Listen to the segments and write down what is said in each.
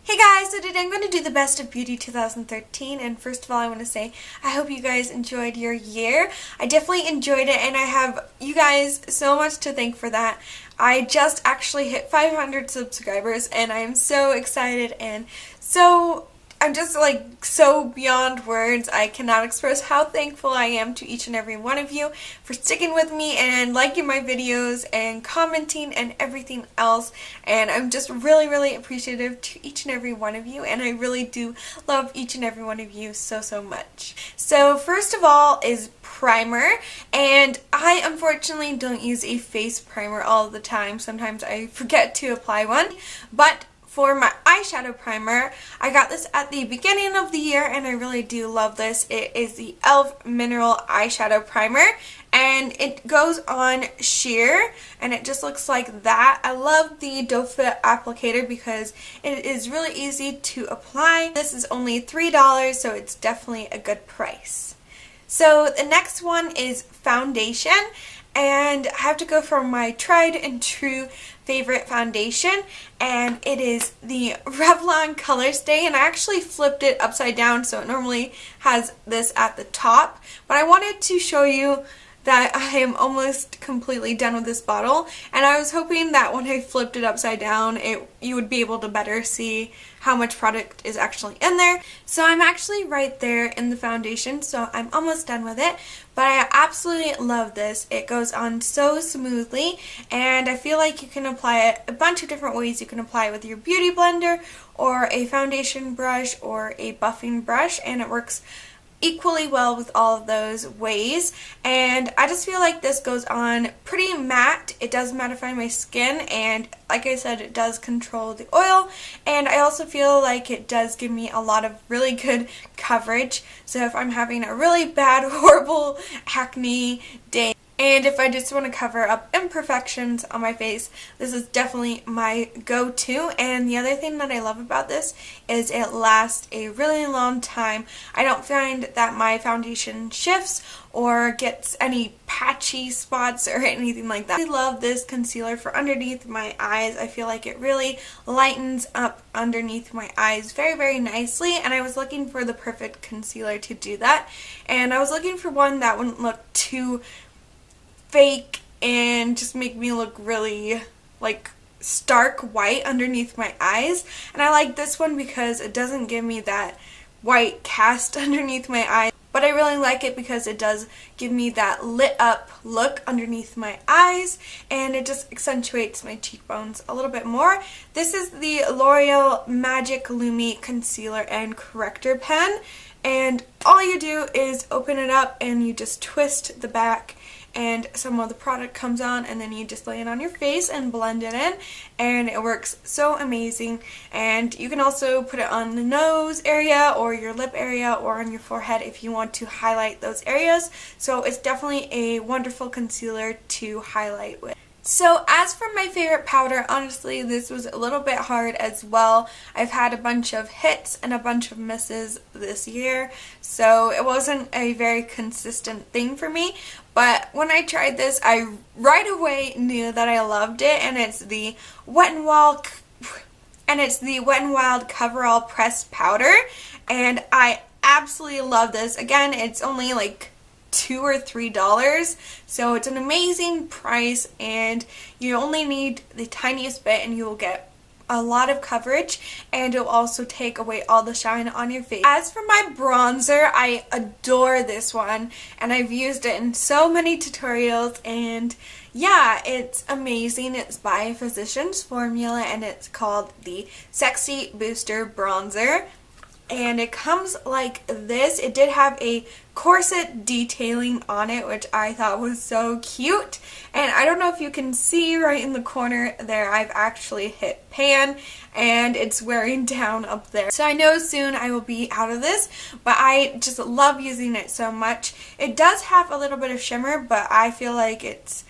Hey guys, so today I'm going to do the best of beauty 2013, and first of all I want to say I hope you guys enjoyed your year. I definitely enjoyed it, and I have you guys so much to thank for that. I just actually hit 500 subscribers and I'm so excited and I'm just like so beyond words. I cannot express how thankful I am to each and every one of you for sticking with me and liking my videos and commenting and everything else. And I'm just really appreciative to each and every one of you, and I really do love each and every one of you so much. So first of all is primer, and I unfortunately don't use a face primer all the time. Sometimes I forget to apply one, but for my eyeshadow primer, I got this at the beginning of the year and I really do love this. It is the e.l.f. Mineral Eyeshadow Primer, and it goes on sheer and it just looks like that. I love the doe foot applicator because it is really easy to apply. This is only $3, so it's definitely a good price. So the next one is foundation, and I have to go for my tried and true favorite foundation, and it is the Revlon Color Stay, and I actually flipped it upside down so it normally has this at the top, but I wanted to show you that I am almost completely done with this bottle, and I was hoping that when I flipped it upside down you would be able to better see how much product is actually in there. So I'm actually right there in the foundation, so I'm almost done with it, but I absolutely love this. It goes on so smoothly, and I feel like you can apply it a bunch of different ways. You can apply it with your beauty blender or a foundation brush or a buffing brush, and it works equally well with all of those ways. And I just feel like this goes on pretty matte. It does mattify my skin, and like I said, it does control the oil, and I also feel like it does give me a lot of really good coverage. So if I'm having a really bad, horrible acne day, and if I just want to cover up imperfections on my face, this is definitely my go-to. And the other thing that I love about this is it lasts a really long time. I don't find that my foundation shifts or gets any patchy spots or anything like that. I love this concealer for underneath my eyes. I feel like it really lightens up underneath my eyes very nicely, and I was looking for the perfect concealer to do that. And I was looking for one that wouldn't look too fake and just make me look really like stark white underneath my eyes, and I like this one because it doesn't give me that white cast underneath my eyes, but I really like it because it does give me that lit up look underneath my eyes, and it just accentuates my cheekbones a little bit more. This is the L'Oreal Magic Lumi Concealer and Corrector Pen, and all you do is open it up and you just twist the back and some of the product comes on, and then you just lay it on your face and blend it in, and it works so amazing. And you can also put it on the nose area or your lip area or on your forehead if you want to highlight those areas. So it's definitely a wonderful concealer to highlight with. So as for my favorite powder, honestly this was a little bit hard as well. I've had a bunch of hits and a bunch of misses this year, so it wasn't a very consistent thing for me. But when I tried this, I right away knew that I loved it, and it's the Wet n Wild Coverall Pressed Powder, and I absolutely love this. Again, it's only like $2 or $3, so it's an amazing price, and you only need the tiniest bit and you will get a lot of coverage, and it'll also take away all the shine on your face. As for my bronzer, I adore this one, and I've used it in so many tutorials, and yeah, it's amazing. It's by Physicians Formula, and it's called the Sexy Booster Bronzer. And it comes like this. It did have a corset detailing on it, which I thought was so cute. And I don't know if you can see right in the corner there, I've actually hit pan and it's wearing down up there. So I know soon I will be out of this, but I just love using it so much. It does have a little bit of shimmer, but I feel like it's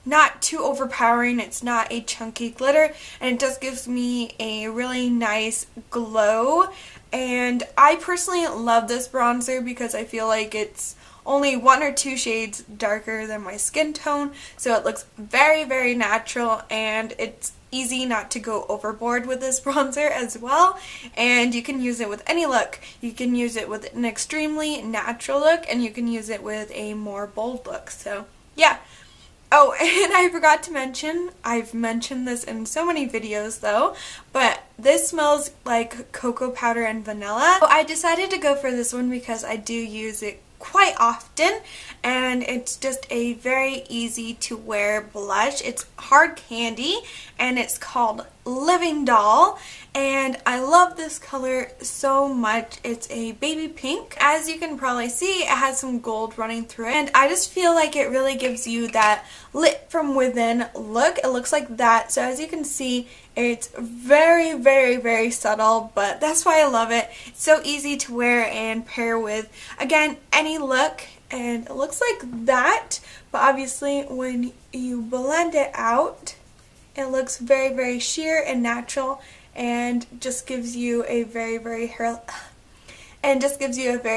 not too overpowering. It's not a chunky glitter, and it just gives me a really nice glow. And I personally love this bronzer because I feel like it's only 1 or 2 shades darker than my skin tone, so it looks very, very natural, and it's easy not to go overboard with this bronzer as well. And you can use it with any look. You can use it with an extremely natural look, and you can use it with a more bold look. So yeah. Oh, and I forgot to mention, I've mentioned this in so many videos though, but this smells like cocoa powder and vanilla. So I decided to go for this one because I do use it quite often, and it's just a very easy to wear blush. It's hard candy, and it's called Living Doll, and I love this color so much. It's a baby pink. As you can probably see, it has some gold running through it, and I just feel like it really gives you that lit from within look. It looks like that. So as you can see, it's very, very, very subtle, but that's why I love it. It's so easy to wear and pair with, again, any look, and it looks like that, but obviously when you blend it out, it looks very, very sheer and natural, and just gives you a very, very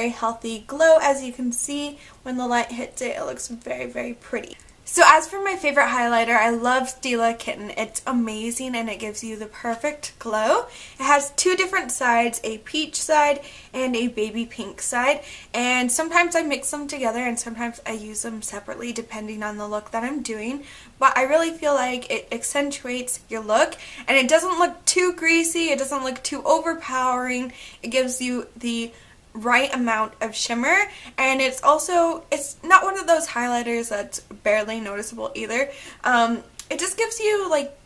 healthy glow. As you can see, when the light hits it, it looks very, very pretty. So as for my favorite highlighter, I love Stila Kitten. It's amazing, and it gives you the perfect glow. It has 2 different sides, a peach side and a baby pink side, and sometimes I mix them together and sometimes I use them separately depending on the look that I'm doing. But I really feel like it accentuates your look, and it doesn't look too greasy, it doesn't look too overpowering. It gives you the right amount of shimmer, and it's not one of those highlighters that's barely noticeable either. It just gives you, like,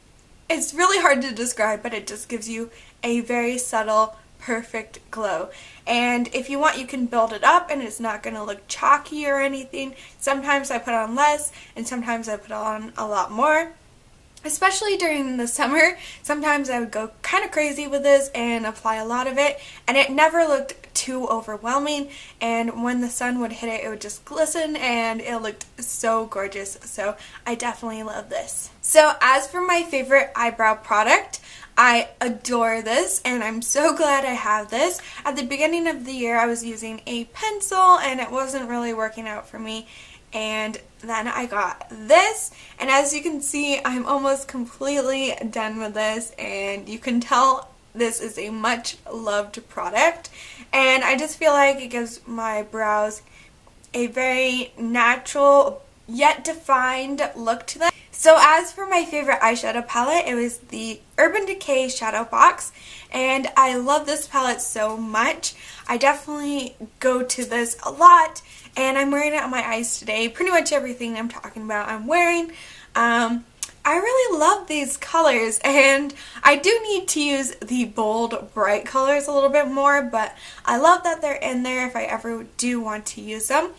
it's really hard to describe, but it just gives you a very subtle, perfect glow. And if you want, you can build it up, and it's not going to look chalky or anything. Sometimes I put on less, and sometimes I put on a lot more. Especially during the summer, sometimes I would go kind of crazy with this and apply a lot of it, and it never looked too overwhelming, and when the sun would hit it, it would just glisten, and it looked so gorgeous. So I definitely love this. So as for my favorite eyebrow product, I adore this, and I'm so glad I have this. At the beginning of the year, I was using a pencil, and it wasn't really working out for me. And then I got this, and as you can see, I'm almost completely done with this, and you can tell this is a much loved product, and I just feel like it gives my brows a very natural yet defined look to them. So as for my favorite eyeshadow palette, it was the Urban Decay Shadow Box, and I love this palette so much. I definitely go to this a lot, and I'm wearing it on my eyes today. Pretty much everything I'm talking about I'm wearing. I really love these colors, and I do need to use the bold, bright colors a little bit more, but I love that they're in there if I ever do want to use them.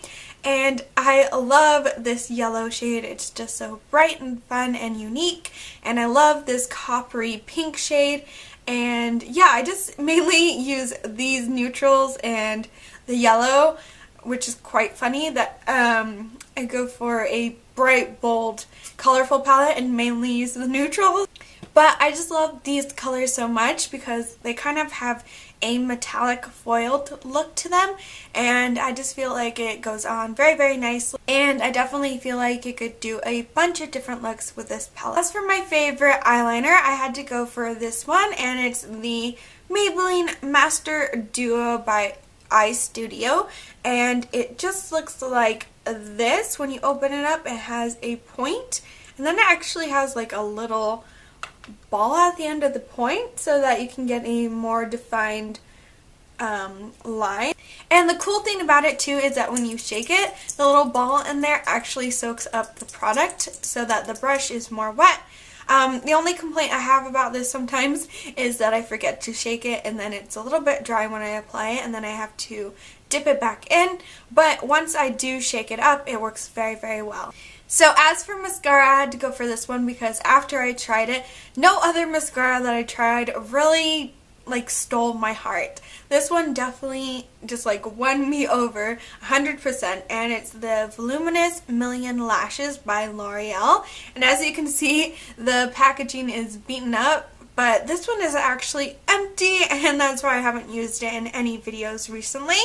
And I love this yellow shade. It's just so bright and fun and unique, and I love this coppery pink shade. And yeah, I just mainly use these neutrals and the yellow, which is quite funny that I go for a bright, bold, colorful palette and mainly use the neutrals. But I just love these colors so much because they kind of have a metallic foiled look to them, and I just feel like it goes on very, very nicely, and I definitely feel like you could do a bunch of different looks with this palette. As for my favorite eyeliner, I had to go for this one, and it's the Maybelline Master Duo by Eye Studio, and it just looks like this. When you open it up, it has a point, and then it actually has like a little ball at the end of the point so that you can get a more defined line. And the cool thing about it too is that when you shake it, the little ball in there actually soaks up the product so that the brush is more wet. The only complaint I have about this sometimes is that I forget to shake it, and then it's a little bit dry when I apply it, and then I have to dip it back in. But once I do shake it up, it works very, very well. So as for mascara, I had to go for this one because after I tried it, no other mascara that I tried really stole my heart. This one definitely just won me over 100%, and it's the Voluminous Million Lashes by L'Oreal. And as you can see, the packaging is beaten up, but this one is actually empty, and that's why I haven't used it in any videos recently,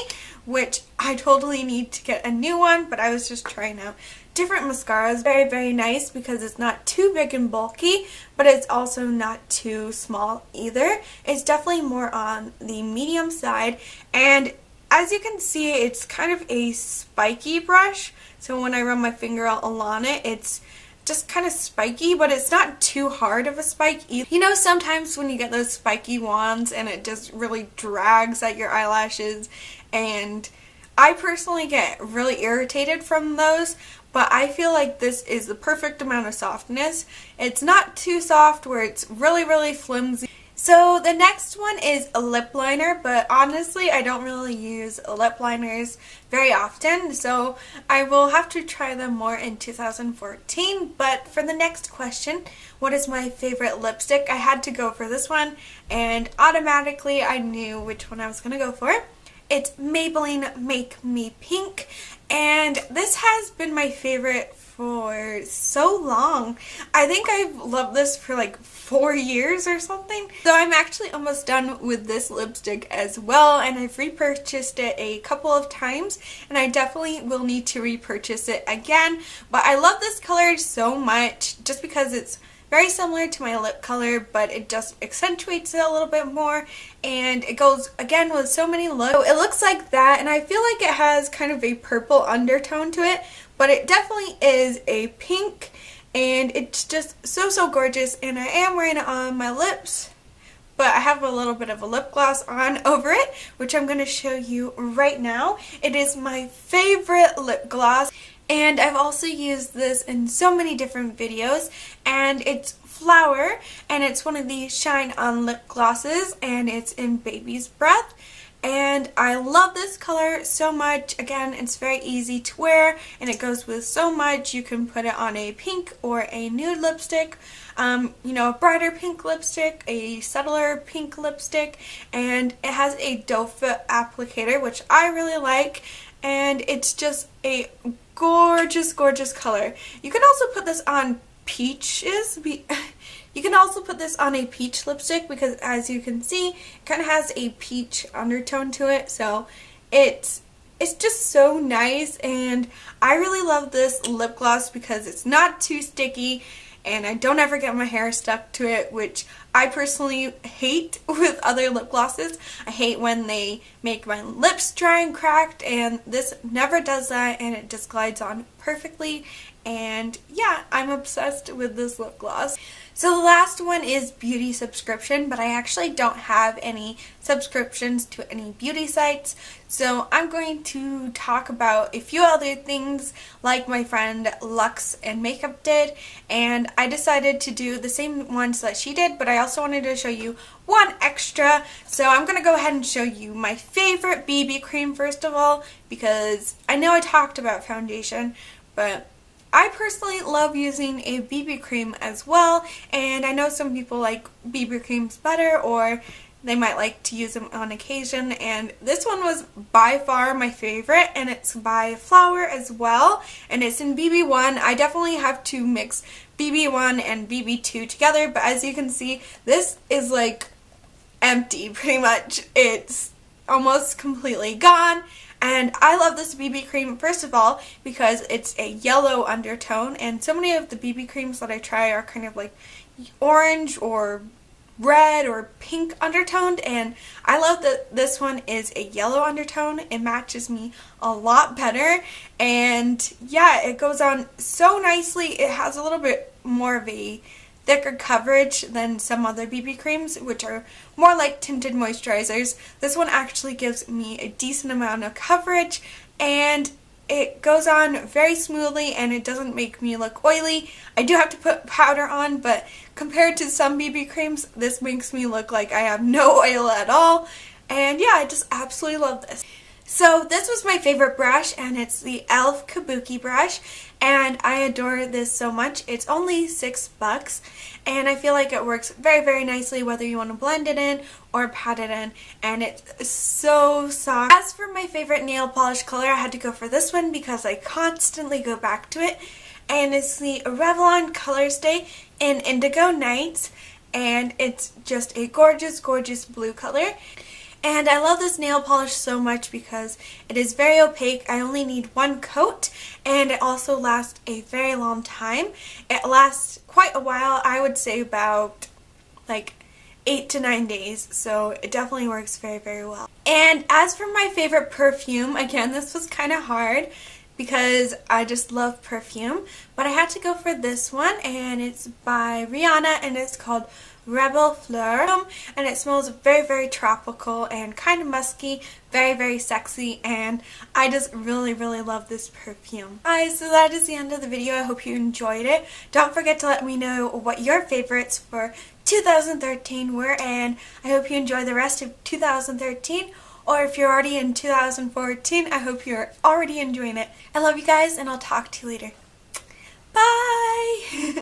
which I totally need to get a new one, but I was just trying out different mascaras. Very, very nice because it's not too big and bulky, but it's also not too small either. It's definitely more on the medium side, and as you can see, it's kind of a spiky brush, so when I run my finger along it, it's just kind of spiky, but it's not too hard of a spike either. You know, sometimes when you get those spiky wands and it just really drags at your eyelashes, and I personally get really irritated from those, but I feel like this is the perfect amount of softness. It's not too soft where it's really, really flimsy. So the next one is a lip liner, but honestly I don't really use lip liners very often, so I will have to try them more in 2014. But for the next question, what is my favorite lipstick? I had to go for this one, and automatically I knew which one I was going to go for. It's Maybelline Make Me Pink, and this has been my favorite for so long. I think I've loved this for like 4 years or something. So I'm actually almost done with this lipstick as well, and I've repurchased it a couple of times, and I definitely will need to repurchase it again. But I love this color so much just because it's very similar to my lip color, but it just accentuates it a little bit more, and it goes again with so many looks. So it looks like that, and I feel like it has kind of a purple undertone to it, but it definitely is a pink, and it's just so gorgeous. And I am wearing it on my lips, but I have a little bit of a lip gloss on over it, which I'm going to show you right now. It is my favorite lip gloss, and I've also used this in so many different videos, and it's Flower, and it's one of the Shine On lip glosses, and it's in Baby's Breath. And I love this color so much. Again, it's very easy to wear, and it goes with so much. You can put it on a pink or a nude lipstick, you know, a brighter pink lipstick, a subtler pink lipstick, and it has a doe foot applicator, which I really like, and it's just a gorgeous color. You can also put this on peaches. You can also put this on a peach lipstick because, as you can see, it kind of has a peach undertone to it, so it's just so nice. And I really love this lip gloss because it's not too sticky, and I don't ever get my hair stuck to it, which I personally hate with other lip glosses. I hate when they make my lips dry and cracked, and this never does that, and it just glides on perfectly. And yeah, I'm obsessed with this lip gloss. So the last one is beauty subscription, but I actually don't have any subscriptions to any beauty sites, so I'm going to talk about a few other things like my friend Lux&Makeup did, and I decided to do the same ones that she did, but I also wanted to show you one extra. So I'm going to go ahead and show you my favorite BB cream first of all, because I know I talked about foundation, but I personally love using a BB cream as well, and I know some people like BB creams better, or they might like to use them on occasion, and this one was by far my favorite, and it's by Flower as well, and it's in BB1. I definitely have to mix BB1 and BB2 together, but as you can see, this is like empty pretty much. It's almost completely gone. And I love this BB cream, first of all, because it's a yellow undertone, and so many of the BB creams that I try are kind of like orange or red or pink undertoned, and I love that this one is a yellow undertone. It matches me a lot better, and yeah, it goes on so nicely. It has a little bit more of a thicker coverage than some other BB creams, which are more like tinted moisturizers. This one actually gives me a decent amount of coverage, and it goes on very smoothly, and it doesn't make me look oily. I do have to put powder on, but compared to some BB creams, this makes me look like I have no oil at all. And yeah, I just absolutely love this. So this was my favorite brush, and it's the e.l.f. Kabuki brush, and I adore this so much. It's only $6, and I feel like it works very nicely whether you want to blend it in or pat it in, and it's so soft. As for my favorite nail polish color, I had to go for this one because I constantly go back to it, and it's the Revlon Color Stay in Indigo Nights. and it's just a gorgeous, gorgeous blue color. And I love this nail polish so much because it is very opaque. I only need one coat, and it also lasts a very long time. It lasts quite a while. I would say about like 8 to 9 days, so it definitely works very, very well. And as for my favorite perfume, again, this was kind of hard because I just love perfume, but I had to go for this one, and it's by Rihanna, and it's called Rebel Fleur, and it smells very, very tropical and kind of musky, very, very sexy, and I just really, really love this perfume. Guys, so that is the end of the video. I hope you enjoyed it. Don't forget to let me know what your favorites for 2013 were, and I hope you enjoy the rest of 2013, or if you're already in 2014, I hope you're already enjoying it. I love you guys, and I'll talk to you later. Bye!